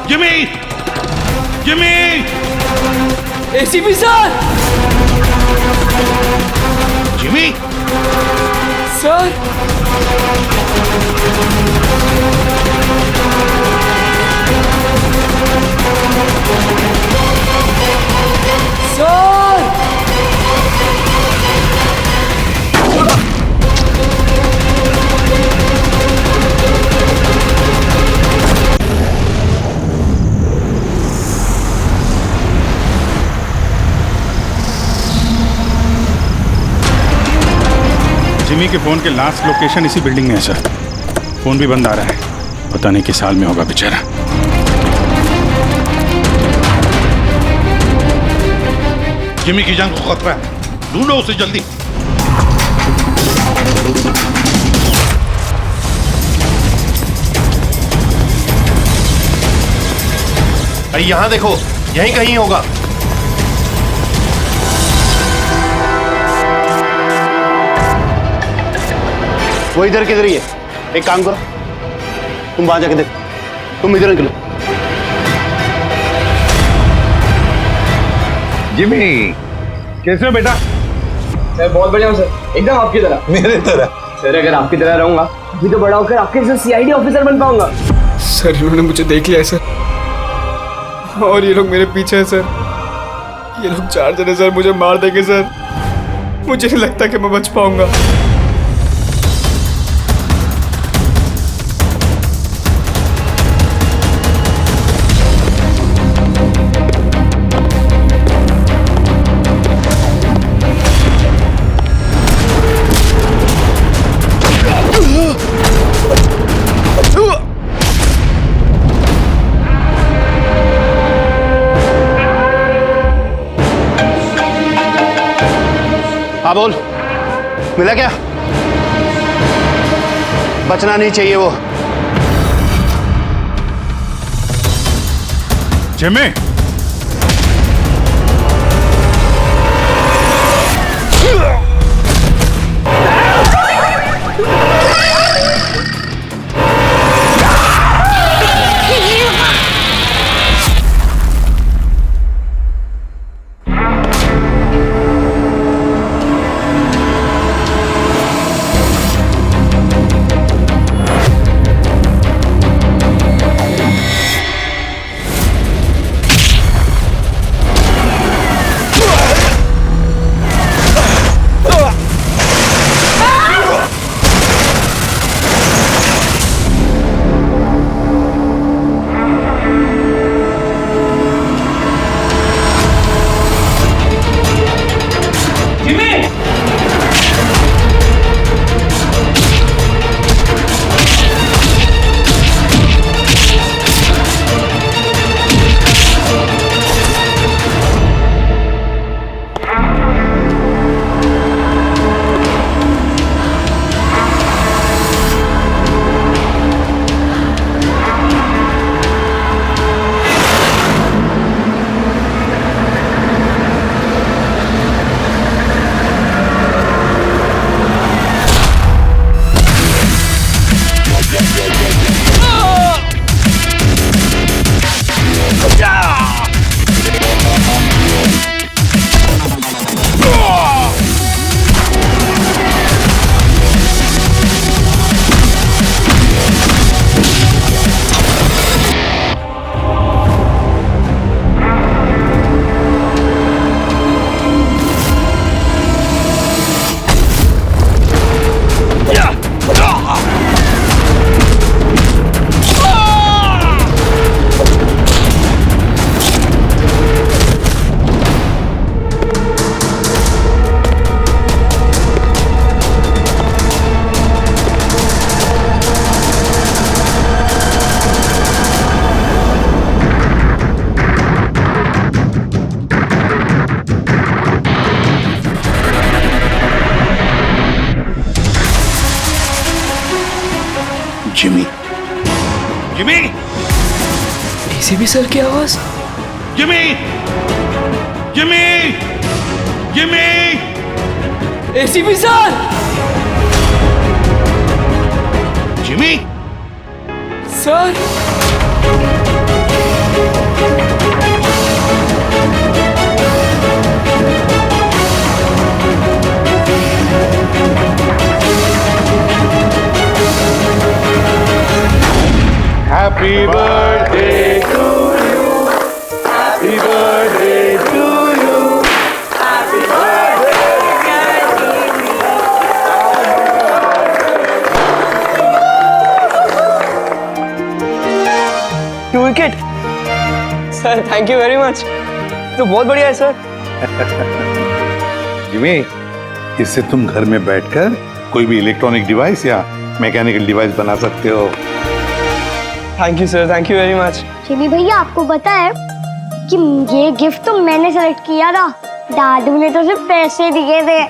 Jimmy! Jimmy! ACP sir! Jimmy! Sir! Sir! Jimmy के phone के last location इसी building में है सर। फोन भी बंद आ रहा है, पता नहीं किस हाल में होगा बेचारा। जिमी की जान को खतरा है, ढूंढो उसे जल्दी। भाई यहाँ देखो, यहीं कहीं होगा। वो इधर किधर ही है। एक काम करो, तुम वहां जाके देखो, तुम इधर निकलो। जिमी, कैसे हो बेटा? सर बहुत बढ़िया हूँ सर, एकदम आपकी तरह। मेरे तरह? सर अगर आपकी तरह रहूंगा अभी तो बड़ा होकर आपके जैसे सीआईडी ऑफिसर बन पाऊंगा। सर इन्होंने मुझे देख लिया है सर, और ये लोग मेरे पीछे हैं सर। ये लोग 4 जने सर मुझे मार देंगे सर। मुझे नहीं लगता कि मैं बच पाऊंगा। हाँ बोल, मिला क्या? बचना नहीं चाहिए वो। Jimmy! Jimmy! Jimmy! ACP sir की आवाज। Jimmy! Jimmy! Jimmy! ACP sir! Jimmy! Sir! Happy birthday to you. Happy birthday to you. Happy birthday to to विकेट sir, thank you very much. तो बहुत बढ़िया है सर। जिमी, इससे तुम घर में बैठकर कोई भी इलेक्ट्रॉनिक डिवाइस या मैकेनिकल डिवाइस बना सकते हो। Thank you sir, thank you very much. Chimi भैया, आपको पता है कि ये गिफ्ट तो मैंने सेलेक्ट किया था, दादू ने तो सिर्फ पैसे दिए थे।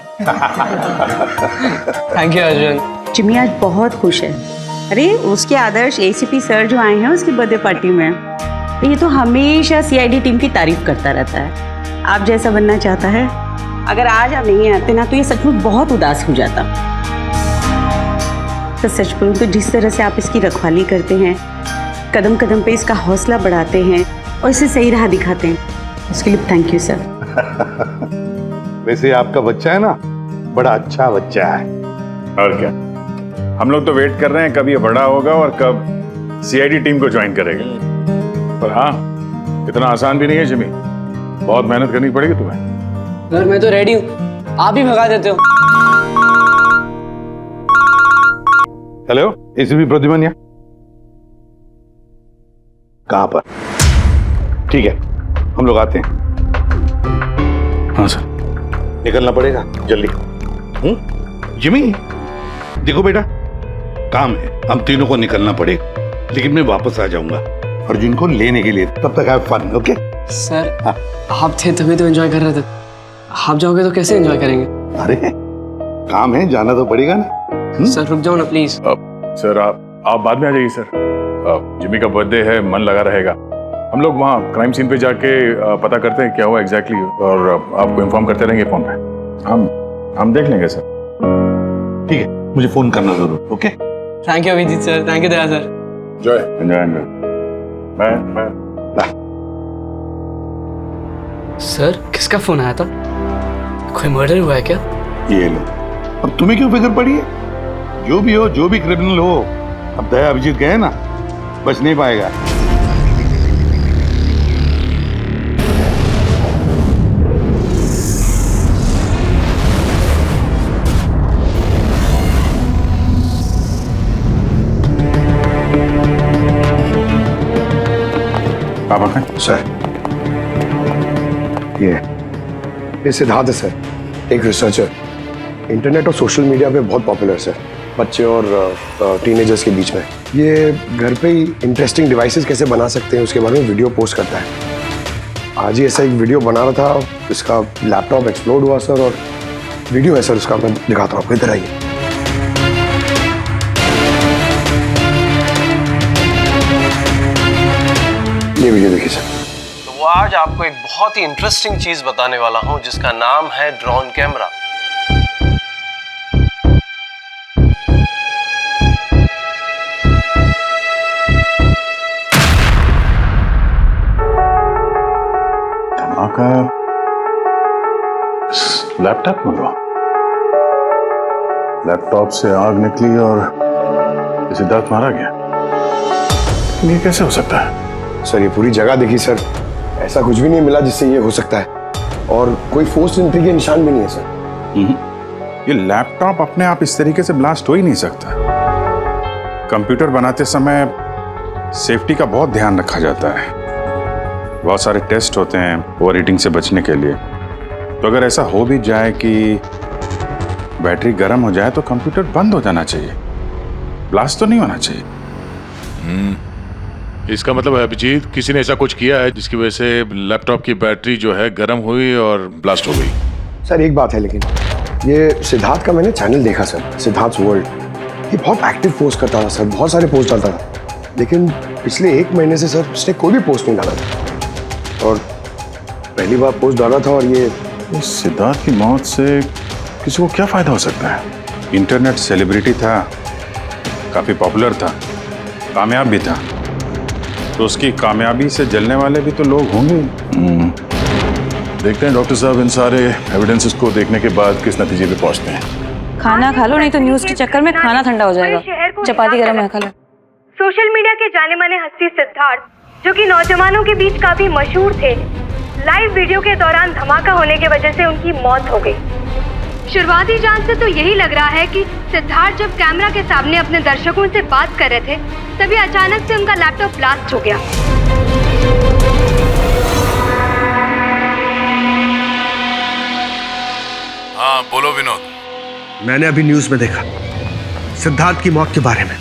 Thank you Arjun. चिमी आज बहुत खुश है। अरे उसके आदर्श एसीपी सर जो आए हैं उसकी बर्थडे पार्टी में, ये तो हमेशा सीआईडी टीम की तारीफ करता रहता है। आप जैसा बनना चाहता है। अगर आज आप नहीं आते ना तो ये सचमुच बहुत उदास हो जाता। तो सच बोलूं तो जिस तरह से आप इसकी रखवाली करते हैं, कदम कदम पे इसका हौसला बढ़ाते हैं और इसे सही राह दिखाते हैं, उसके लिए थैंक यू सर। वैसे आपका बच्चा है ना, बड़ा अच्छा बच्चा है। और क्या, हम लोग तो वेट कर रहे हैं कब ये बड़ा होगा और कब सीआईडी टीम को ज्वाइन करेगा। पर हाँ, इतना आसान भी नहीं है जिमी, बहुत मेहनत करनी पड़ेगी तुम्हें। सर मैं तो रेडी हूँ, आप ही भगा देते हो। हेलो, एसीपी प्रद्युमन यहाँ? कहाँ पर? ठीक है, हम लोग आते हैं। हाँ सर। निकलना पड़ेगा जल्दी। जिमी, देखो बेटा, काम है, हम तीनों को निकलना पड़ेगा, लेकिन मैं वापस आ जाऊंगा अर्जुन को लेने के लिए। तब तक हैव फन, ओके? सर आप थे तभी तो एंजॉय कर रहे थे, आप जाओगे तो कैसे एंजॉय करेंगे? अरे काम है, जाना तो पड़ेगा ना। सर रुक जाओ ना प्लीज। सर आप बाद में आ जाइए सर। जिमी का बर्थडे है, मन लगा रहेगा। हम लोग वहाँ क्राइम सीन पे जाके पता करते हैं क्या हुआ एग्जैक्टली, और आपको इन्फॉर्म करते रहेंगे फोन पे। हम देख लेंगे सर। ठीक है, मुझे फोन करना जरूर, okay? Thank you Abhijeet sir, thank you Daya sir. Enjoy. Bye. Sir किसका फोन आया था? कोई मर्डर हुआ है क्या? ये लो, अब तुम्हें क्यों फिक्र पड़ी है? जो भी हो, जो भी क्रिमिनल हो, अब दया अभिजीत गए ना, बच नहीं पाएगा। पापा का सर ये सिद्धार्थ है सर, एक रिसर्चर, इंटरनेट और सोशल मीडिया पे बहुत पॉपुलर सर, बच्चे और टीनेजर्स के बीच में। ये घर पे ही इंटरेस्टिंग डिवाइसेस कैसे बना सकते हैं उसके बारे में वीडियो पोस्ट करता है। आज ही ऐसा एक वीडियो बना रहा था, इसका लैपटॉप एक्सप्लोड हुआ सर, और वीडियो है सर उसका, मैं दिखाता हूँ आपको, इधर आइए। ये वीडियो देखिए सर। तो वो आज आपको एक बहुत ही इंटरेस्टिंग चीज बताने वाला हूं जिसका नाम है ड्रोन कैमरा। धमाका लैपटॉप में हुआ। लैपटॉप से आग निकली और सिद्धार्थ मारा गया। ये कैसे हो सकता है? सर ये पूरी जगह देखी सर, ऐसा कुछ भी नहीं मिला जिससे ये हो सकता है, और कोई फोर्स एंट्री के निशान भी नहीं है सर। ये लैपटॉप अपने आप इस तरीके से ब्लास्ट हो ही नहीं सकता। कंप्यूटर बनाते समय सेफ्टी का बहुत ध्यान रखा जाता है, बहुत सारे टेस्ट होते हैं ओवर हीटिंग से बचने के लिए। तो अगर ऐसा हो भी जाए कि बैटरी गर्म हो जाए तो कंप्यूटर बंद हो जाना चाहिए, ब्लास्ट तो नहीं होना चाहिए। इसका मतलब है अभिजीत, किसी ने ऐसा कुछ किया है जिसकी वजह से लैपटॉप की बैटरी जो है गर्म हुई और ब्लास्ट हो गई। सर एक बात है, लेकिन ये सिद्धार्थ का मैंने चैनल देखा सर, सिद्धार्थ वर्ल्ड, ये बहुत एक्टिव पोस्ट करता था सर, बहुत सारे पोस्ट डालता था, लेकिन पिछले 1 महीने से सर उसने कोई भी पोस्ट नहीं डाला था, और पहली बार पोस्ट डाला था। और ये सिद्धार्थ की मौत से किसी को क्या फायदा हो सकता है? इंटरनेट सेलिब्रिटी था, काफी पॉपुलर था, कामयाब भी था, तो उसकी कामयाबी से जलने वाले भी तो लोग होंगे। देखते हैं डॉक्टर साहब इन सारे एविडेंसेस को देखने के बाद किस नतीजे पे पहुंचते हैं। खाना खा लो, नहीं तो न्यूज के चक्कर में खाना ठंडा हो जाएगा। चपाती गरम है, खा लो। सोशल मीडिया के जाने माने हस्ती सिद्धार्थ, जो कि नौजवानों के बीच काफी मशहूर थे, लाइव वीडियो के दौरान धमाका होने की वजह से उनकी मौत हो गई। शुरुआती जांच से तो यही लग रहा है कि सिद्धार्थ जब कैमरा के सामने अपने दर्शकों से बात कर रहे थे, तभी अचानक से उनका लैपटॉप ब्लास्ट हो गया। हाँ बोलो विनोद। मैंने अभी न्यूज में देखा सिद्धार्थ की मौत के बारे में।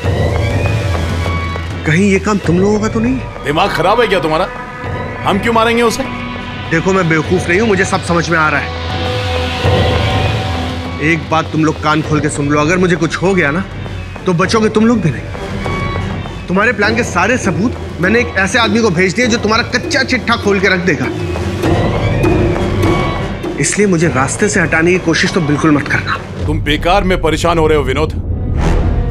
कहीं ये काम तुम लोगों का तो नहीं है? दिमाग खराब है क्या तुम्हारा? हम क्यों मारेंगे उसे? देखो मैं बेवकूफ नहीं हूं, मुझे सब समझ में आ रहा है। एक बात तुम लोग कान खोल के सुन लो, अगर मुझे कुछ हो गया ना तो बचोगे तुम लोग भी नहीं। तुम्हारे प्लान के सारे सबूत मैंने एक ऐसे आदमी को भेज दिए जो तुम्हारा कच्चा चिट्ठा खोल के रख देगा। इसलिए मुझे रास्ते से हटाने की कोशिश तो बिल्कुल मत करना। तुम बेकार में परेशान हो रहे हो विनोद।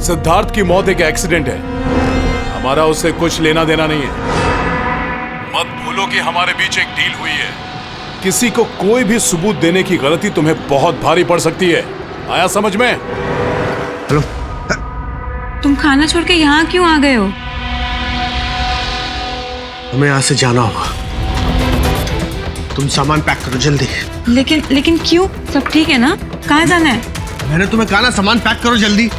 सिद्धार्थ की मौत एक एक्सीडेंट है, हमारा उससे कुछ लेना देना नहीं है। मत भूलो कि हमारे बीच एक डील हुई है। किसी को कोई भी सबूत देने की गलती तुम्हें बहुत भारी पड़ सकती है। आया समझ में? हेलो, तुम खाना छोड़ के यहाँ क्यों आ गए हो? हमें यहाँ से जाना होगा। तुम सामान पैक करो जल्दी। लेकिन क्यों? सब ठीक है ना? कहाँ जाना है? मैंने तुम्हें कहा ना, सामान पैक करो जल्दी।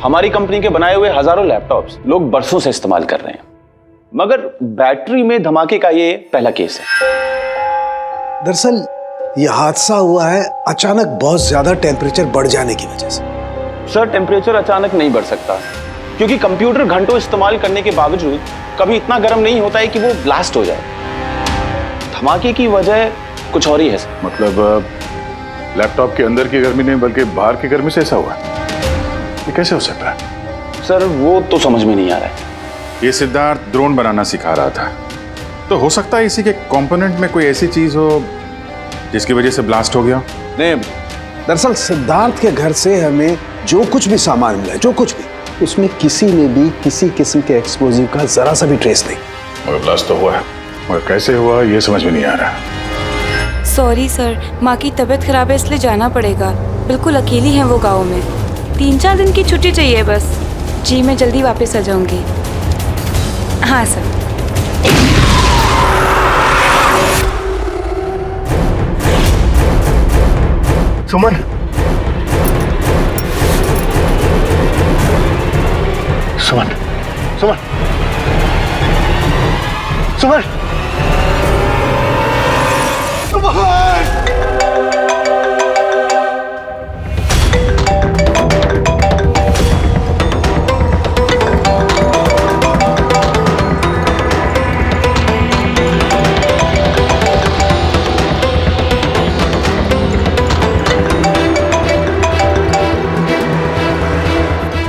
हमारी कंपनी के बनाए हुए हजारों लैपटॉप्स लोग बरसों से इस्तेमाल कर रहे हैं, मगर बैटरी में धमाके का ये पहला केस है। दरअसल ये हादसा हुआ है अचानक बहुत ज्यादा टेम्परेचर बढ़ जाने की वजह से। सर, टेम्परेचर अचानक नहीं बढ़ सकता, क्योंकि कंप्यूटर घंटों इस्तेमाल करने के बावजूद कभी इतना गर्म नहीं होता है कि वो ब्लास्ट हो जाए। धमाके की वजह कुछ और ही है। मतलब लैपटॉप के अंदर की गर्मी नहीं बल्कि बाहर की गर्मी से ऐसा हुआ? ये कैसे हो सकता है? सर, वो तो समझ में नहीं आ रहा है। ये सिद्धार्थ ड्रोन बनाना सिखा रहा था, तो हो सकता है इसी के कंपोनेंट में कोई ऐसी चीज हो जिसकी वजह से ब्लास्ट हो गया। नहीं, दरअसल सिद्धार्थ के घर से हमें जो कुछ भी सामान मिला, जो कुछ भी, उसमें किसी में भी किसी किस्म के एक्सप्लोजिव का जरा सा भी ट्रेस नहीं। और ब्लास्ट तो हुआ है, और कैसे हुआ ये समझ में नहीं आ रहा। सॉरी सर, माँ की तबीयत खराब है इसलिए जाना पड़ेगा। बिल्कुल अकेली हैं वो गाँव में। 3-4 दिन की छुट्टी चाहिए बस। जी मैं जल्दी वापस आ जाऊंगी। हाँ सर। सुमन, सुमन, सुमन, सुमन,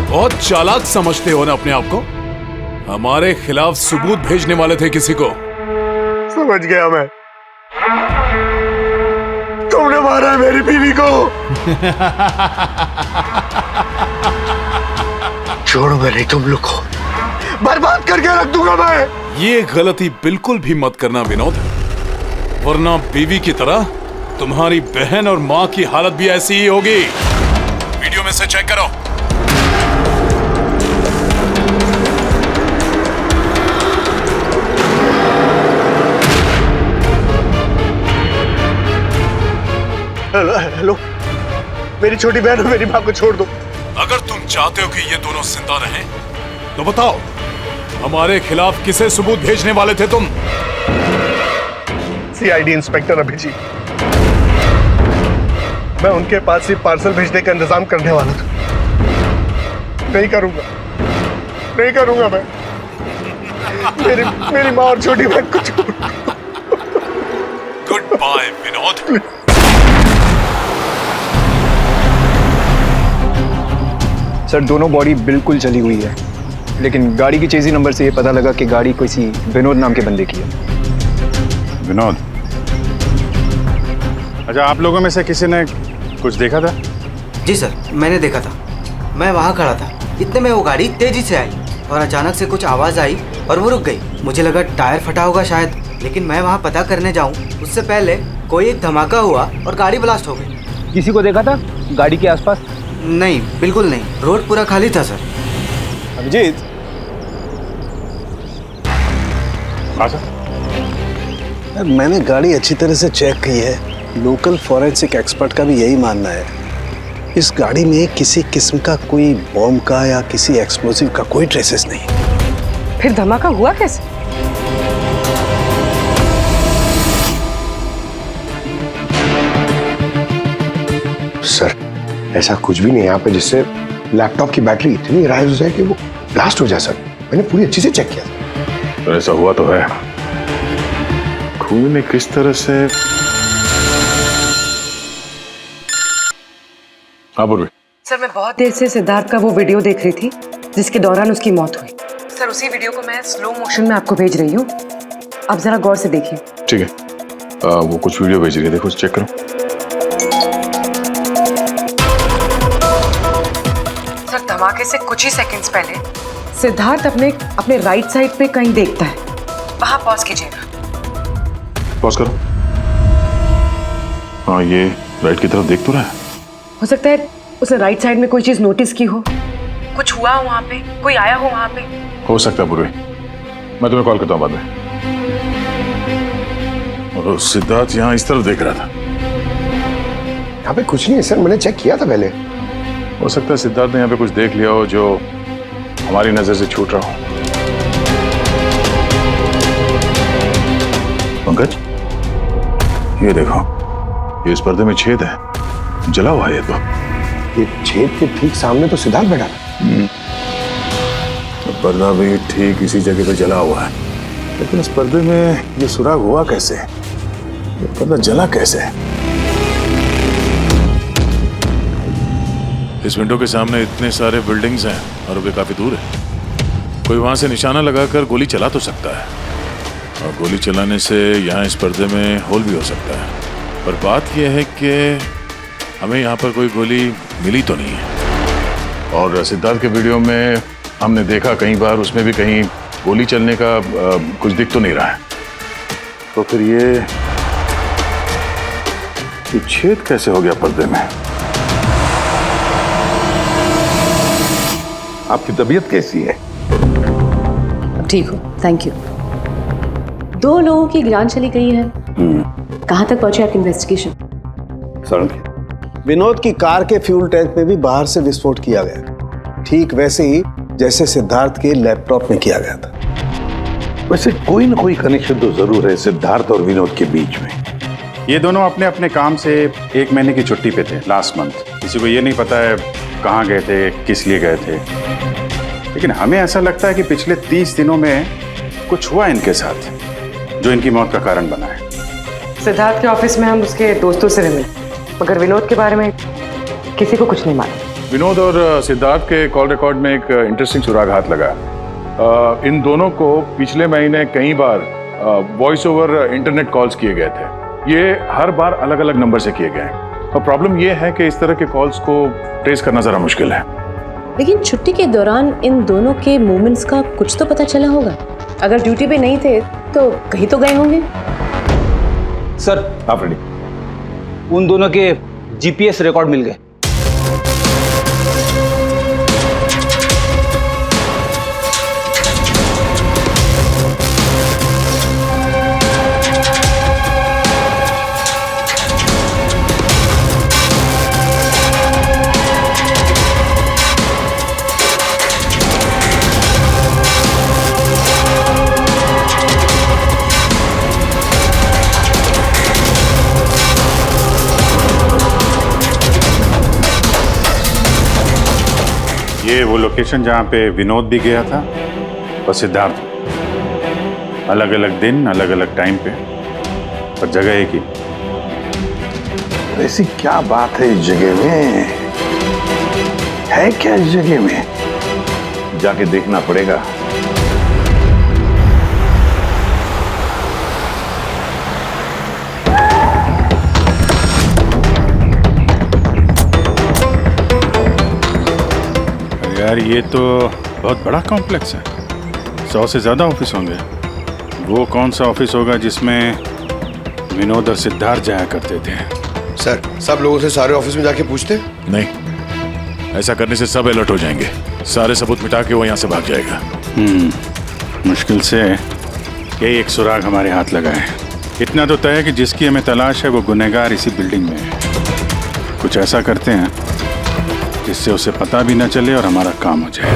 बहुत चालाक समझते हो ना अपने आप को। हमारे खिलाफ सबूत भेजने वाले थे किसी को। समझ गया मैं। तुमने मारा है मेरी बीवी को। छोड़ो मैं नहीं तुम लोग को, बर्बाद करके रख दूंगा मैं। ये गलती बिल्कुल भी मत करना विनोद, वरना बीवी की तरह तुम्हारी बहन और माँ की हालत भी ऐसी ही होगी। वीडियो में से चेक करो। हेलो, मेरी छोटी बहन और मेरी माँ को छोड़ दो। अगर तुम चाहते हो कि ये दोनों जिंदा रहें, तो बताओ हमारे खिलाफ किसे सबूत भेजने वाले थे तुम? CID inspector Abhijeet. मैं उनके पास ही पार्सल भेजने का इंतजाम करने वाला था। नहीं करूंगा, नहीं करूंगा मैं। मेरी माँ और छोटी बहन को छोड़ दो। Good bye Vinod. सर, दोनों बॉडी बिल्कुल जली हुई है, लेकिन गाड़ी की चेजी नंबर से ये पता लगा कि गाड़ी किसी विनोद नाम के बंदे की है। विनोद? अच्छा, आप लोगों में से किसी ने कुछ देखा था? जी सर, मैंने देखा था। मैं वहाँ खड़ा था, इतने में वो गाड़ी तेजी से आई और अचानक से कुछ आवाज़ आई और वो रुक गई। मुझे लगा टायर फटा होगा शायद, लेकिन मैं वहाँ पता करने जाऊँ उससे पहले कोई एक धमाका हुआ और गाड़ी ब्लास्ट हो गई। किसी को देखा था गाड़ी के आसपास? नहीं, बिल्कुल नहीं, रोड पूरा खाली था सर। अभिजीत, यार मैंने गाड़ी अच्छी तरह से चेक की है। लोकल फॉरेंसिक एक्सपर्ट का भी यही मानना है, इस गाड़ी में किसी किस्म का कोई बॉम्ब का या किसी एक्सप्लोसिव का कोई ट्रेसेस नहीं। फिर धमाका हुआ कैसे? सर ऐसा कुछ भी नहीं है यहाँ पे जिससे लैपटॉप की बैटरी इतनी राइज हो जाए कि वो ब्लास्ट हो जाए। सर मैंने पूरी अच्छी से चेक किया। तो ऐसा हुआ तो है। खून ने किस तरह से। हाँ बोल। सर मैं बहुत देर से सिद्धार्थ का वो वीडियो देख रही थी जिसके दौरान उसकी मौत हुई। सर उसी वीडियो को मैं स्लो मोशन में आपको भेज रही हूँ, आप जरा गौर से देखिए। ठीक है, वो कुछ वीडियो भेज रही है, देखो चेक करो। सर धमाके से कुछ ही सेकंड्स पहले सिद्धार्थ अपने राइट साइड पे कहीं देखता है, वहां पॉज कीजिएगा। पॉज करो। हाँ ये राइट की तरफ देख तो रहा है। हो सकता है उसने राइट साइड में कोई चीज नोटिस की हो, कुछ हुआ हो वहां पे, कोई आया हो वहां पे। हो सकता है पूर्वी, मैं तुम्हें कॉल करता हूँ बाद में। और सिद्धार्थ यहाँ इस तरफ देख रहा था। यहाँ पे कुछ नहीं है सर, मैंने चेक किया था पहले। हो सकता है सिद्धार्थ ने यहाँ पे कुछ देख लिया हो जो हमारी नजर से छूट रहा हो। पंकज ये देखो, ये इस पर्दे में छेद है, जला हुआ है। ये छेद के ठीक सामने तो सिद्धार्थ बैठा था। तो पर्दा भी ठीक इसी जगह पे जला हुआ है, लेकिन इस पर्दे में ये सुराग हुआ कैसे? ये पर्दा जला कैसे? इस विंडो के सामने इतने सारे बिल्डिंग्स हैं और वे काफी दूर है। कोई वहां से निशाना लगाकर गोली चला तो सकता है, और गोली चलाने से यहाँ इस पर्दे में होल भी हो सकता है। पर बात यह है कि हमें यहाँ पर कोई गोली मिली तो नहीं है। और सिद्धार्थ के वीडियो में हमने देखा कई बार, उसमें भी कहीं गोली चलने का कुछ दिख तो नहीं रहा है। तो फिर ये छेद कैसे हो गया पर्दे में? आपकी तबीयत कैसी है? ठीक हो, थैंक यू। 2 लोगों की जान चली गई है। कहाँ तक पहुंचे आपकी इन्वेस्टिगेशन? सर विनोद की कार के फ्यूल टैंक में भी बाहर से विस्फोट किया गया, ठीक वैसे ही जैसे सिद्धार्थ के लैपटॉप में किया गया था। वैसे कोई ना कोई कनेक्शन तो जरूर है सिद्धार्थ और विनोद के बीच में। ये दोनों अपने अपने काम से 1 महीने की छुट्टी पे थे लास्ट मंथ। किसी को ये नहीं पता है कहाँ गए थे, किस लिए गए थे, लेकिन हमें ऐसा लगता है कि पिछले 30 दिनों में कुछ हुआ इनके साथ जो इनकी मौत का कारण बना है। सिद्धार्थ के ऑफिस में हम उसके दोस्तों से भी मिले, मगर विनोद के बारे में किसी को कुछ नहीं मालूम। विनोद और सिद्धार्थ के कॉल रिकॉर्ड में एक इंटरेस्टिंग सुराग हाथ लगा। इन दोनों को पिछले महीने कई बार वॉइस ओवर इंटरनेट कॉल्स किए गए थे। ये हर बार अलग अलग नंबर से किए गए, और प्रॉब्लम ये है कि इस तरह के कॉल्स को ट्रेस करना जरा मुश्किल है। लेकिन छुट्टी के दौरान इन दोनों के मूवमेंट्स का कुछ तो पता चला होगा। अगर ड्यूटी पे नहीं थे तो कहीं तो गए होंगे। सर आप रेडी? उन दोनों के जीपीएस रिकॉर्ड मिल गए। ये वो लोकेशन जहाँ पे विनोद भी गया था और सिद्धार्थ, अलग अलग दिन अलग अलग टाइम पे, पर जगह एक ही। ऐसी क्या बात है इस जगह में? है क्या इस जगह में? जाके देखना पड़ेगा। यार ये तो बहुत बड़ा कॉम्प्लेक्स है, 100 से ज्यादा ऑफिस होंगे। वो कौन सा ऑफिस होगा जिसमें विनोद और सिद्धार्थ जाया करते थे? सर सब लोगों से सारे ऑफिस में जाके पूछते? नहीं, ऐसा करने से सब अलर्ट हो जाएंगे, सारे सबूत मिटा के वो यहाँ से भाग जाएगा। मुश्किल से यही एक सुराग हमारे हाथ लगा है। इतना तो तय है कि जिसकी हमें तलाश है वो गुनहगार इसी बिल्डिंग में है। कुछ ऐसा करते हैं जिससे उसे पता भी न चले और हमारा काम हो जाए।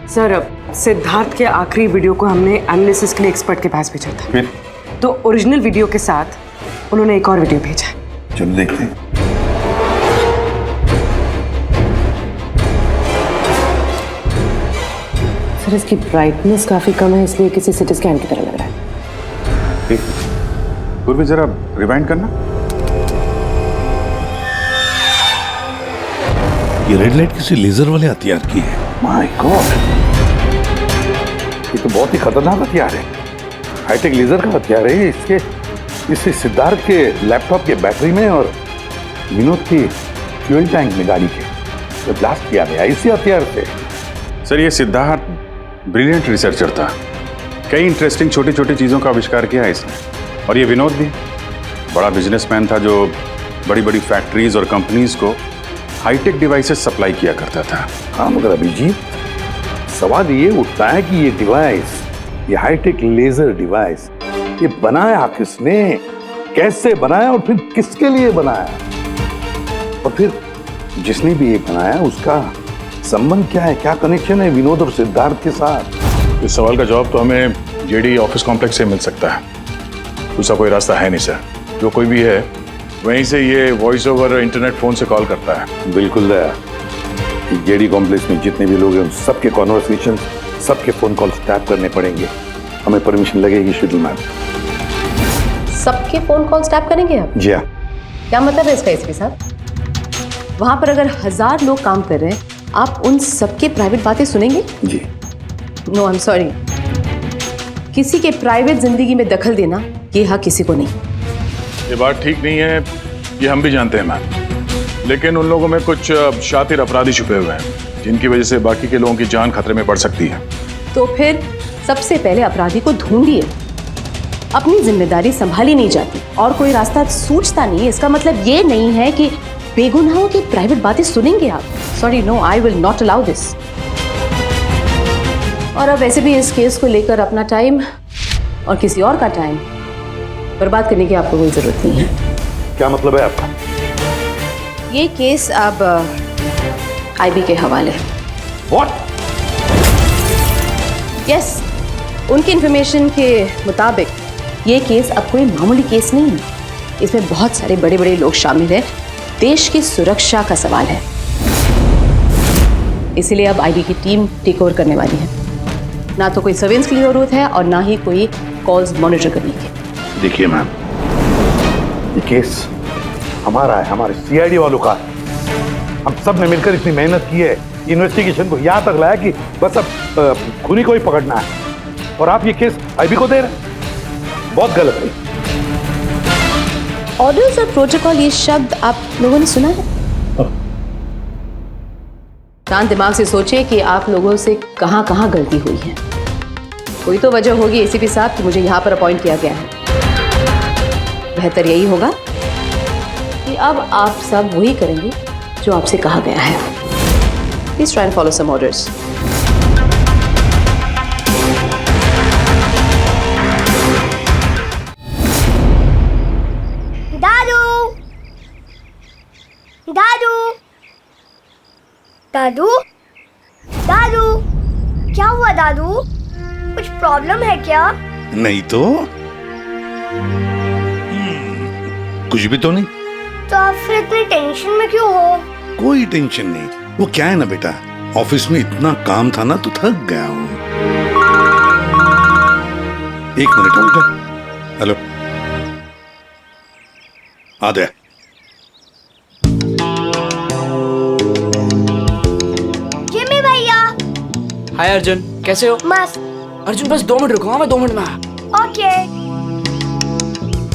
सर, अब सिद्धार्थ के आखिरी वीडियो को हमने एनालिसिस के लिए एक्सपर्ट के पास भेजा था। फिर तो ओरिजिनल वीडियो के साथ उन्होंने एक और वीडियो भेजा है। चलो देखते हैं। सर, इसकी ब्राइटनेस काफी कम है, इसलिए किसी सिटी स्कैन की तरह लग रहा है। पूर्वी जरा रिवाइंड करना। ये रेड लाइट किसी लेजर वाले हथियार की है। माय गॉड, ये तो बहुत ही खतरनाक हथियार है। हाईटेक लेजर का हथियार है। इससे सिद्धार्थ के लैपटॉप के बैटरी में और विनोद की फ्यूल टैंक में गाड़ी के तो ब्लास्ट किया गया इसी हथियार से। सर, ये सिद्धार्थ ब्रिलियंट रिसर्चर था। कई इंटरेस्टिंग छोटी छोटी चीज़ों का आविष्कार किया है इसने। और ये विनोद भी बड़ा बिजनेसमैन था जो बड़ी बड़ी फैक्ट्रीज और कंपनीज को हाईटेक डिवाइसेस सप्लाई किया करता था। हाँ, मगर अभिजीत, सवाल ये उठता है कि ये डिवाइस, ये हाईटेक लेजर डिवाइस, ये बनाया किसने, कैसे बनाया और फिर किसके लिए बनाया, और फिर जिसने भी ये बनाया उसका संबंध क्या है, क्या कनेक्शन है विनोद और सिद्धार्थ के साथ? इस सवाल का जवाब तो हमें जेडी ऑफिस कॉम्प्लेक्स से मिल सकता है। दूसरा कोई रास्ता है नहीं सर। जो कोई भी है वहीं से ये वॉइस ओवर इंटरनेट फोन से कॉल करता है। बिल्कुल दया, जेडी कॉम्प्लेक्स में जितने भी लोग हैं सबके कॉन्वर्सेशन, सबके फोन कॉल टैप करने पड़ेंगे। हमें परमिशन लगेगी शेड्यूल मैम। सबके फोन कॉल्स टैप करेंगे आप? जी हाँ। क्या मतलब है इसका एसपी साहब? वहां पर अगर 1000 लोग काम कर रहे हैं, आप उन सबके प्राइवेट बातें सुनेंगे? जी। No, I am sorry. किसी के प्राइवेट जिंदगी में दखल देना ये हक किसी को नहीं। ये बात ठीक नहीं है, ये हम भी जानते हैं मैम, लेकिन उन लोगों में कुछ शातिर अपराधी छुपे हुए हैं जिनकी वजह से बाकी के लोगों की जान खतरे में पड़ सकती है। तो फिर सबसे पहले अपराधी को ढूंढिए। अपनी जिम्मेदारी संभाली नहीं जाती और कोई रास्ता सूझता नहीं, इसका मतलब ये नहीं है कि बेगुनाहों की प्राइवेट बातें सुनेंगे आप। Sorry, no, I will not allow this. और अब वैसे भी इस केस को लेकर अपना टाइम और किसी और का टाइम बर्बाद करने की आपको कोई जरूरत नहीं है। क्या मतलब है आपका? ये केस अब आईबी के हवाले है। What? यस, उनकी इंफॉर्मेशन के मुताबिक ये केस अब कोई मामूली केस नहीं है। इसमें बहुत सारे बड़े बड़े लोग शामिल हैं। देश की सुरक्षा का सवाल है, इसीलिए अब आईबी की टीम टेक ओवर करने वाली है। ना तो कोई सर्वेलेंस की जरूरत है और ना ही कोई कॉल्स मॉनिटर करने की। देखिए मैम, ये केस हमारा है, हमारे सीआईडी वालों का है। हम सब ने मिलकर इतनी मेहनत की है, इन्वेस्टिगेशन को यहाँ तक लाया कि बस अब खूनी को ही पकड़ना है, और आप ये केस आईबी को दे रहे हैं। बहुत गलत है। ऑर्डर्स और प्रोटोकॉल, ये शब्द आप लोगों ने सुना है? शांत दिमाग से सोचिए कि आप लोगों से कहाँ कहाँ गलती हुई है। कोई तो वजह होगी एसीपी साहब कि मुझे यहाँ पर अपॉइंट किया गया है। बेहतर यही होगा कि अब आप सब वही करेंगे जो आपसे कहा गया है। Please try and follow some orders. दादू, दादू, दादू, दादू, क्या हुआ दादू? कुछ प्रॉब्लम है क्या? नहीं तो कुछ भी तो नहीं। तो आप फिर इतनी टेंशन में क्यों हो? कोई टेंशन नहीं। वो क्या है ना बेटा, ऑफिस में इतना काम था ना तो थक गया हूँ। एक मिनट रुको। हेलो, आ गया। जिमी भैया। हाय अर्जुन, कैसे हो? मस्त। अर्जुन बस 2 मिनट रुको, हाँ मैं 2 मिनट में आया। ओके।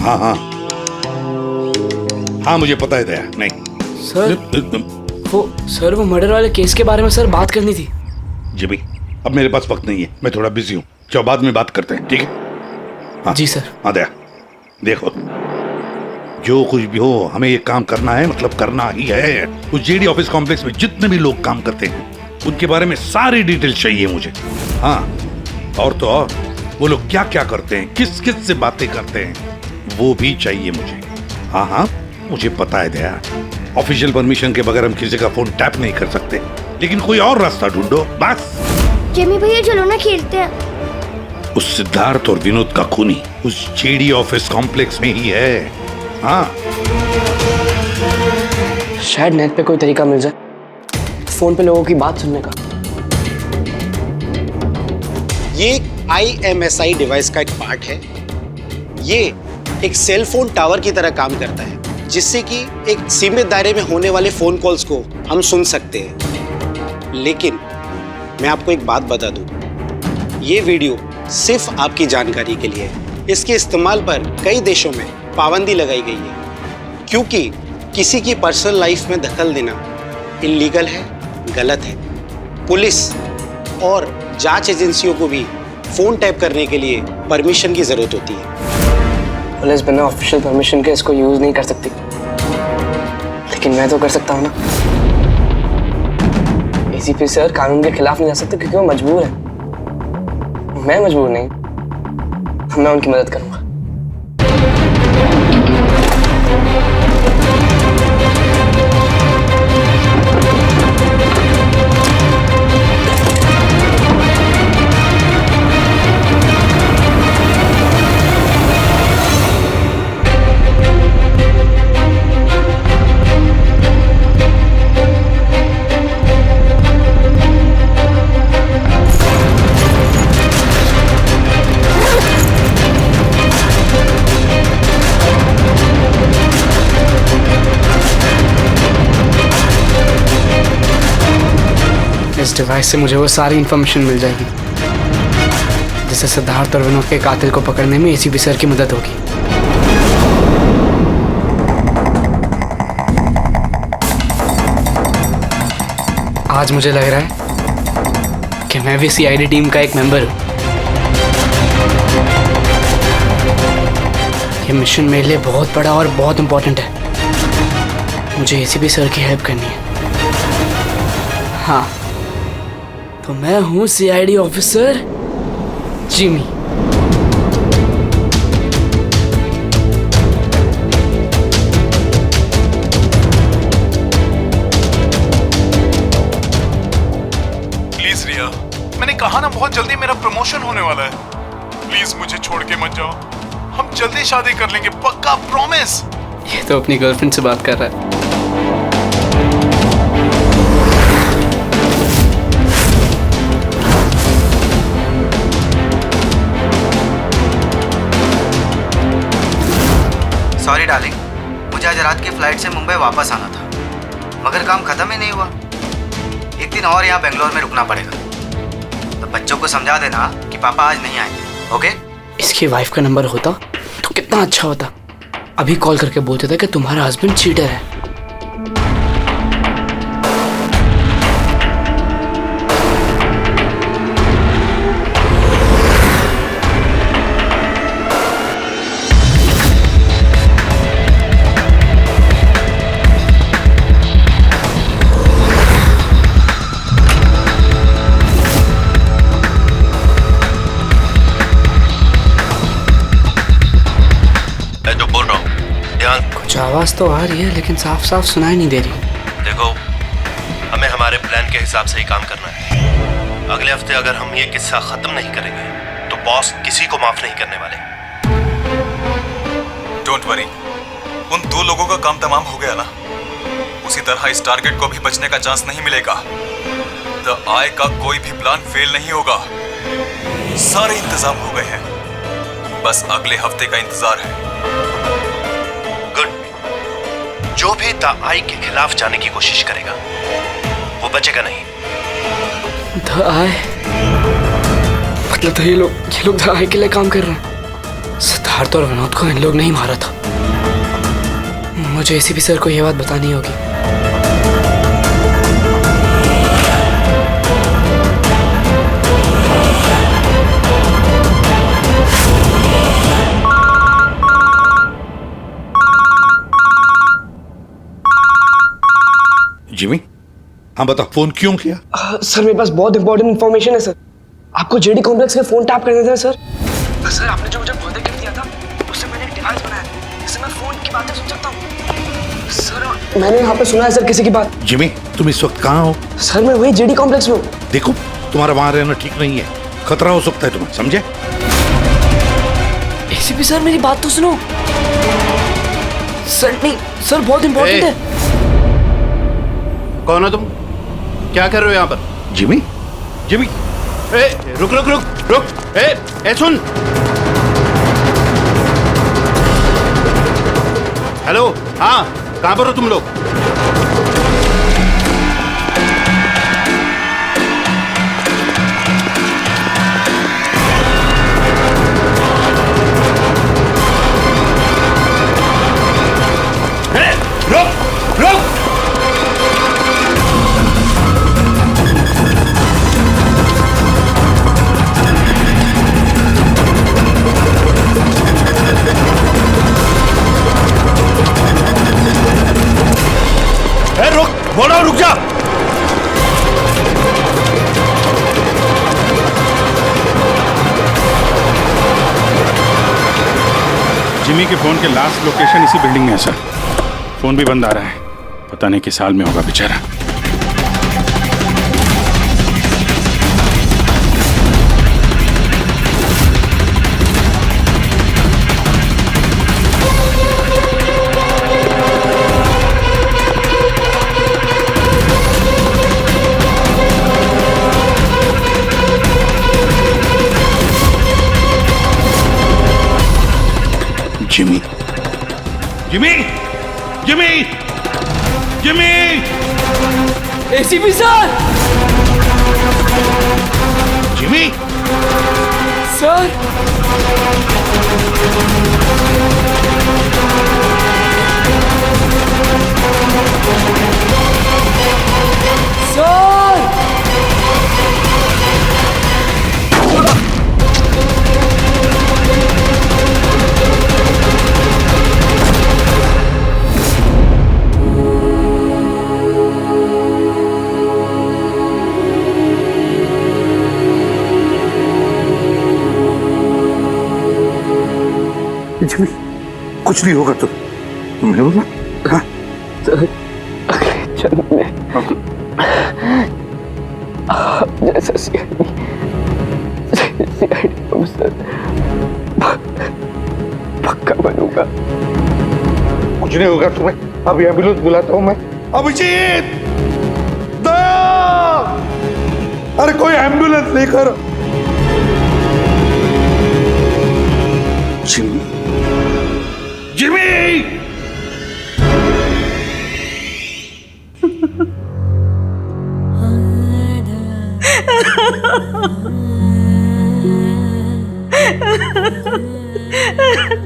हाँ हाँ हाँ, मुझे पता है दया। नहीं सर वो मर्डर वाले केस के बारे में सर बात करनी थी। जी भाई, अब मेरे पास वक्त नहीं है, मैं थोड़ा बिजी हूँ। चलो बाद में बात करते हैं, ठीक है? हाँ जी सर। हाँ दया, देखो जो कुछ भी हो, हमें ये काम करना है, मतलब करना ही है। उस जेडी ऑफिस कॉम्प्लेक्स में जितने भी लोग काम करते हैं उनके बारे में सारी डिटेल चाहिए मुझे। हाँ, और तो और वो लोग क्या क्या करते हैं, किस किस से बातें करते हैं, वो भी चाहिए मुझे। हाँ हाँ, मुझे पता है दया, ऑफिशियल परमिशन के बगैर हम किसी का फोन टैप नहीं कर सकते, लेकिन कोई और रास्ता ढूंढो बस। जिमी भैया चलो ना खेलते हैं। उस सिद्धार्थ और विनोद का खूनी उस जेडी ऑफिस कॉम्प्लेक्स में ही है। हाँ, शायद नेट पे कोई तरीका मिल जाए फोन पे लोगों की बात सुनने का। ये IMSI डिवाइस का एक पार्ट है। ये एक सेल फोन टावर की तरह काम करता है, जिससे कि एक सीमित दायरे में होने वाले फोन कॉल्स को हम सुन सकते हैं। लेकिन मैं आपको एक बात बता दूं, ये वीडियो सिर्फ आपकी जानकारी के लिए है। इसके इस्तेमाल पर कई देशों में पाबंदी लगाई गई है, क्योंकि किसी की पर्सनल लाइफ में दखल देना इल्लीगल है, गलत है। पुलिस और जांच एजेंसियों को भी फोन टैप करने के लिए परमिशन की जरूरत होती है। पुलिस बिना ऑफिशियल परमिशन के इसको यूज नहीं कर सकती, लेकिन मैं तो कर सकता हूँ ना। ACP सर कानून के खिलाफ नहीं जा सकते क्योंकि वो मजबूर है। मैं मजबूर नहीं, मैं उनकी मदद करूंगा। इस डिवाइस से मुझे वो सारी इंफॉर्मेशन मिल जाएगी जिससे सिद्धार्थ और विनोद के कातिल को पकड़ने में ACP सर की मदद होगी। आज मुझे लग रहा है कि मैं भी CID टीम का एक मेंबर हूं। ये मिशन मेरे लिए बहुत बड़ा और बहुत इंपॉर्टेंट है। मुझे ACP सर की हेल्प करनी है। हाँ, तो मैं हूं CID ऑफिसर जिमी। प्लीज रिया, मैंने कहा ना बहुत जल्दी मेरा प्रमोशन होने वाला है। प्लीज मुझे छोड़ के मत जाओ, हम जल्दी शादी कर लेंगे, पक्का, प्रॉमिस। ये तो अपनी गर्लफ्रेंड से बात कर रहा है। सॉरी डार्लिंग, मुझे आज रात की फ्लाइट से मुंबई वापस आना था, मगर काम खत्म ही नहीं हुआ। एक दिन और यहाँ बेंगलोर में रुकना पड़ेगा। तो बच्चों को समझा देना कि पापा आज नहीं आएंगे, ओके? इसकी वाइफ का नंबर होता तो कितना अच्छा होता। अभी कॉल करके बोलते थे कि तुम्हारा हस्बैंड चीटर है। कुछ आवाज तो आ रही है लेकिन साफ साफ सुनाई नहीं दे रही। देखो, हमें हमारे प्लान के हिसाब से ही काम करना है। अगले हफ्ते अगर हम ये किस्सा खत्म नहीं करेंगे तो बॉस किसी को माफ नहीं करने वाले। डोंट वरी, उन दो लोगों का काम तमाम हो गया ना, उसी तरह इस टारगेट को भी बचने का चांस नहीं मिलेगा। द आई का कोई भी प्लान फेल नहीं होगा। सारे इंतजाम हो गए हैं, बस अगले हफ्ते का इंतजार है। जो भी द आई के खिलाफ जाने की कोशिश करेगा वो बचेगा नहीं। द आई मतलब तो ये लोग द आई के लिए काम कर रहे हैं। सिद्धार्थ और विनोद को इन लोग नहीं मारा था। मुझे ACP सर को ये बात बतानी होगी। हाँ बता, फोन क्यों किया? सर मेरे पास बहुत इंपॉर्टेंट इन्फॉर्मेशन है सर। आपको जेडी कॉम्प्लेक्स के फोन टैप करने थे सर। सर आपने जो मुझे बर्थडे गिफ्ट दिया था उससे मैंने एक डिवाइस बनाया जिससे मैं फोन की बातें सुन सकता हूँ। सर मैंने यहाँ पे सुना है सर किसी की बात। जिमी, तुम इस वक्त कहाँ हो? सर मैं वही जेडी कॉम्प्लेक्स में हूँ। देखो, तुम्हारा वहां रहना ठीक नहीं है, खतरा हो सकता है तुम्हें, समझे? एसीपी सर मेरी बात तो सुनो। सर नहीं सर, बहुत इंपॉर्टेंट है। कौन हो तुम? क्या कर रहे हो यहाँ पर? जिमी, जिमी, रुक रुक रुक रुक, ए सुन। हेलो, हाँ कहाँ पर हो तुम लोग? रुक रुक। बोलो, रुक जा। जिमी के फोन के लास्ट लोकेशन इसी बिल्डिंग में है सर। फोन भी बंद आ रहा है, पता नहीं किस हाल में होगा बेचारा। Jimmy, Jimmy, Jimmy, Jimmy, ACP sir. Jimmy sir. Jimmy, कुछ नहीं होगा तुम हो ना? हाँ? अगले जन्म में जैसा सीआईडी ऑफिसर पक्का बनूंगा। कुछ नहीं होगा तुम्हें, अभी एम्बुलेंस बुलाता हूँ मैं। अभिजीत, अरे कोई एम्बुलेंस लेकर। जिमी, जिमी,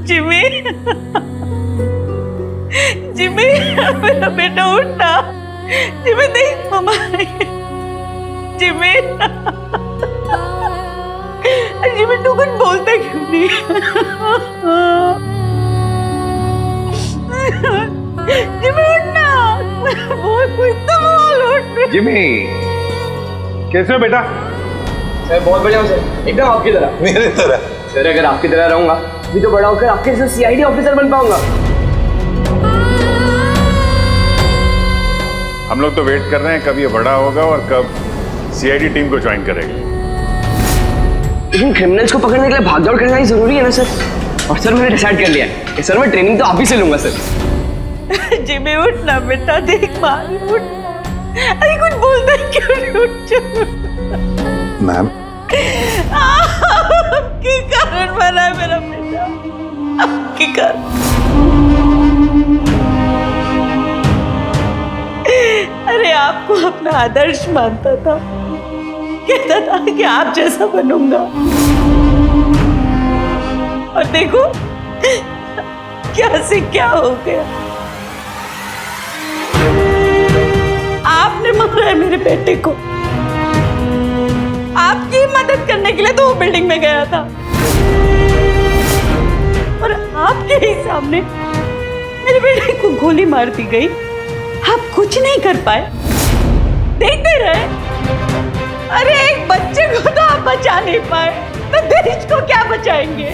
जिमी, जिमी, मेरा बेटा उठना। जिमी देख मम्मा, जिमी, जिमी तू कुछ बोलता क्यों नहीं? जिमी उठना, बहुत कुछ तो बोल उठ। जिमी, कैसे हो बेटा? सर बहुत बढ़िया हूँ सर, एकदम आपकी तरह। मेरे तरह? सर अगर आपकी तरह रहूंगा भी तो बड़ा होकर आपके जैसे सीआईडी ऑफिसर बन पाऊंगा। हम लोग तो वेट कर रहे हैं कब ये बड़ा होगा और कब सीआईडी टीम को ज्वाइन करेगा। लेकिन क्रिमिनल्स को पकड़ने के लिए भागदौड़ करना ही जरूरी है ना सर। और सर मैंने डिसाइड कर लिया है कि सर मैं ट्रेनिंग तो आप ही से लूंगा सर। जिमी उठना बेटा, देख मार उठ। अरे कुछ बोलता क्यों नहीं? उठ जा। मैम, आपके कारण मरा है मेरा बेटा, आपके कारण। अरे आपको अपना आदर्श मानता था, कहता था कि आप जैसा बनूंगा, और देखो क्या से क्या हो गया। आपने मारा है मेरे बेटे को। आपकी मदद करने के लिए तो वो बिल्डिंग में गया था, और आपके ही सामने मेरे बेटे को गोली मार दी गई। आप कुछ नहीं कर पाए। देखते रहे। अरे एक बच्चे को तो आप बचा नहीं पाए, तो देश को क्या बचाएंगे?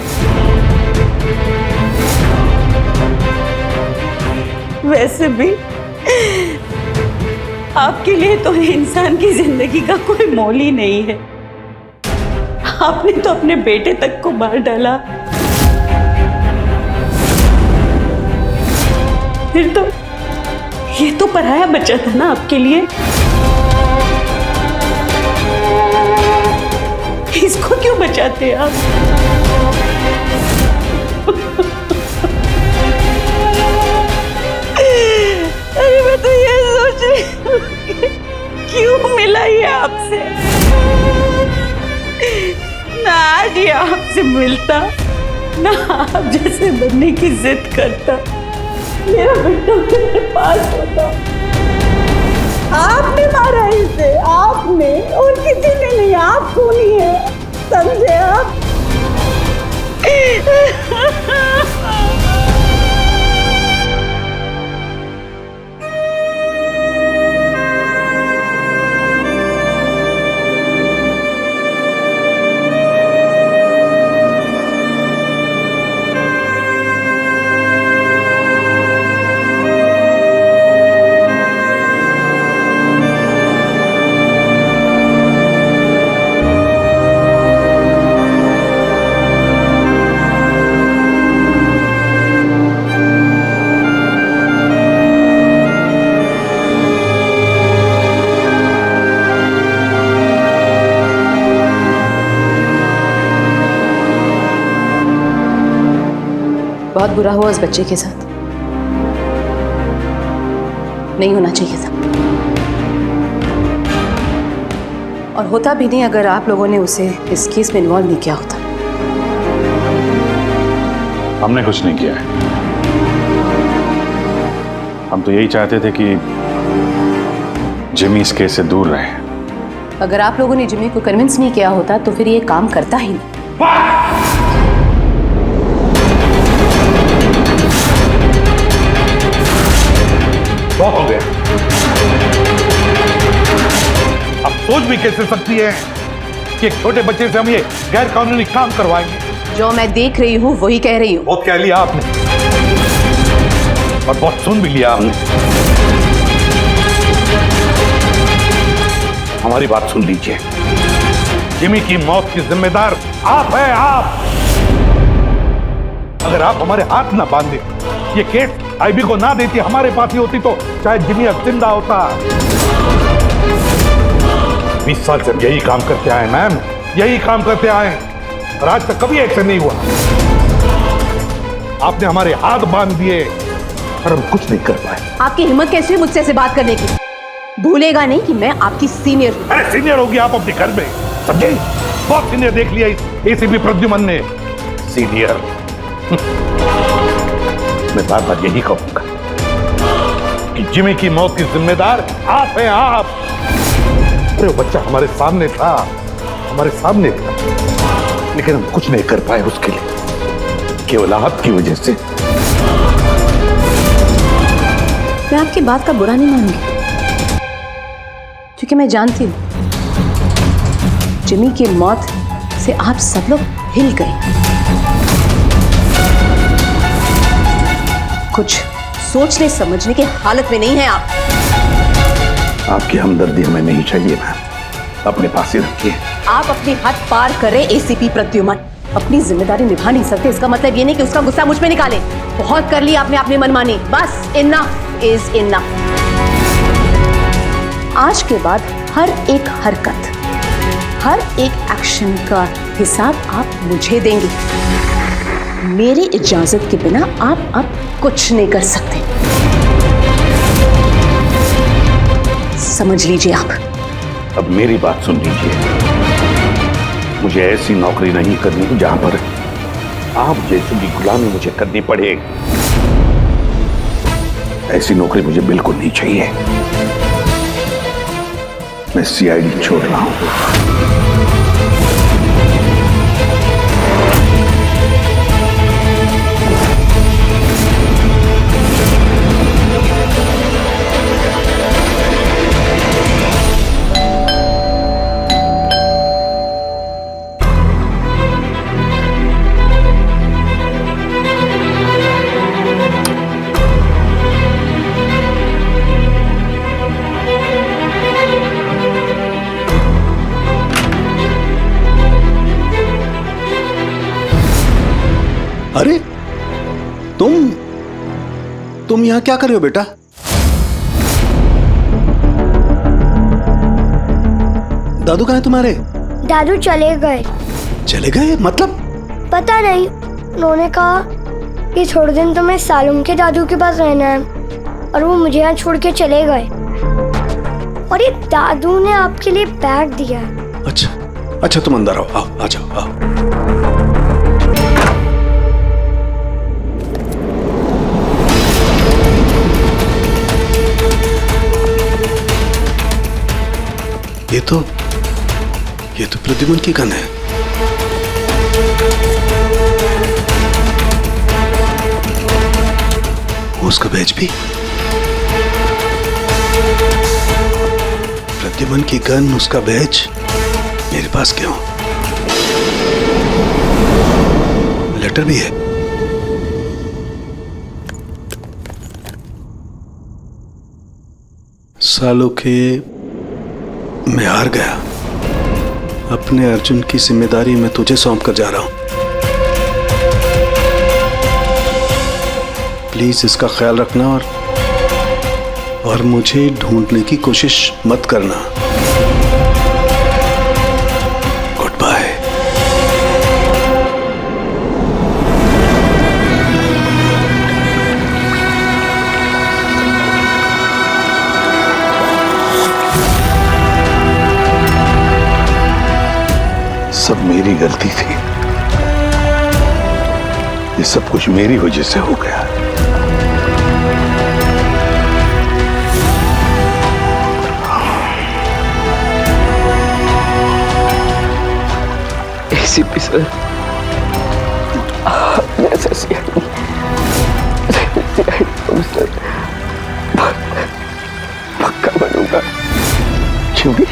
वैसे भी आपके लिए तो इंसान की जिंदगी का कोई मोल ही नहीं है। आपने तो अपने बेटे तक को मार डाला, फिर तो ये तो पराया बच्चा था ना आपके लिए। इसको क्यों बचाते आप? अरे मैं तो ये सोच रही हूँ कि क्यों मिला ये आपसे। ना आज ये आपसे मिलता, ना आप जैसे बनने की जिद करता, मेरा बेटा मेरे पास होता। आपने मारा इसे, आपने, और किसी ने नहीं, आप खूनी है, समझे आप? बहुत बुरा हुआ उस बच्चे के साथ, नहीं होना चाहिए था। और होता भी नहीं अगर आप लोगों ने उसे इस केस में इन्वॉल्व नहीं किया होता। हमने कुछ नहीं किया है। हम तो यही चाहते थे कि जिमी इस केस से दूर रहे। अगर आप लोगों ने जिमी को कन्विंस नहीं किया होता तो फिर ये काम करता ही नहीं। बहुत हो गया। अब सोच भी कैसे सकती है कि एक छोटे बच्चे से हम ये गैर कानूनी काम करवाएंगे? जो मैं देख रही हूँ वही कह रही हूँ। बहुत कह लिया आपने और बहुत सुन भी लिया आपने। हमारी बात सुन लीजिए। जिमी की मौत की जिम्मेदार आप है, आप। अगर आप हमारे हाथ ना बांधे, ये केस आईबी को ना देती, हमारे पास ही होती, तो शायद जिमी अब जिंदा होता। 20 साल से यही काम करते आए मैम, यही काम करते आए, और आज तक कभी एक्शन नहीं हुआ। आपने हमारे हाथ बांध दिए और हम कुछ नहीं कर पाए। आपकी हिम्मत कैसे है मुझसे ऐसे बात करने की? भूलेगा नहीं कि मैं आपकी सीनियर हूँ। अरे सीनियर होगी आप अपने घर में, समझे? बहुत सीनियर देख लिया इस एसीपी प्रद्युमन ने। सीनियर मैं बार बार यही कहूंगा कि जिमी की मौत की जिम्मेदार आप हैं, आप। अरे वो बच्चा हमारे सामने था, हमारे सामने था, लेकिन हम कुछ नहीं कर पाए उसके लिए, केवल आपकी वजह से। मैं आपकी बात का बुरा नहीं मानूंगी, क्योंकि मैं जानती हूँ जिमी की मौत से आप सब लोग हिल गए। कुछ सोचने समझने की हालत में नहीं है आप। आपकी हमदर्दी हमें नहीं चाहिए मैम, अपने पास ही रखिए। आप अपनी हद पार करें एसीपी प्रद्युमन। अपनी जिम्मेदारी निभा नहीं सकते, इसका मतलब ये नहीं कि उसका गुस्सा मुझ पे निकाले। बहुत कर लिया आपने अपनी मनमानी, बस इनफ इज इनफ। आज के बाद हर एक हरकत, हर एक एक्शन का हिसाब आप मुझे देंगे। मेरी इजाजत के बिना आप अब कुछ नहीं कर सकते, समझ लीजिए आप। अब मेरी बात सुन लीजिए। मुझे ऐसी नौकरी नहीं करनी जहां पर आप जैसे की गुलामी मुझे करनी पड़े। ऐसी नौकरी मुझे बिल्कुल नहीं चाहिए। मैं सीआईडी छोड़ रहा हूं। अरे तुम यहाँ क्या कर रहे हो बेटा? दादू कहाँ है तुम्हारे? दादू चले गए। चले गए मतलब? पता नहीं, उन्होंने कहा कि थोड़े दिन तो मैं सालुम के दादू के पास रहना है और वो मुझे यहाँ छोड़ के चले गए। और ये दादू ने आपके लिए बैग दिया है। अच्छा तुम अंदर आओ, आ जाओ आओ। ये तो प्रद्युमन की गन है। उसका बैच भी। प्रद्युमन की गन, उसका बैच मेरे पास क्यों? लेटर भी है। सालों के मैं हार गया। अपने अर्जुन की जिम्मेदारी मैं तुझे सौंप कर जा रहा हूं। प्लीज इसका ख्याल रखना और मुझे ढूंढने की कोशिश मत करना। Good bye. सब मेरी गलती थी। ये सब कुछ मेरी वजह से हो गया। एसीपी सर, आपने ऐसा सीआईडी ऑफिसर पक्का बनूंगा। क्यों भी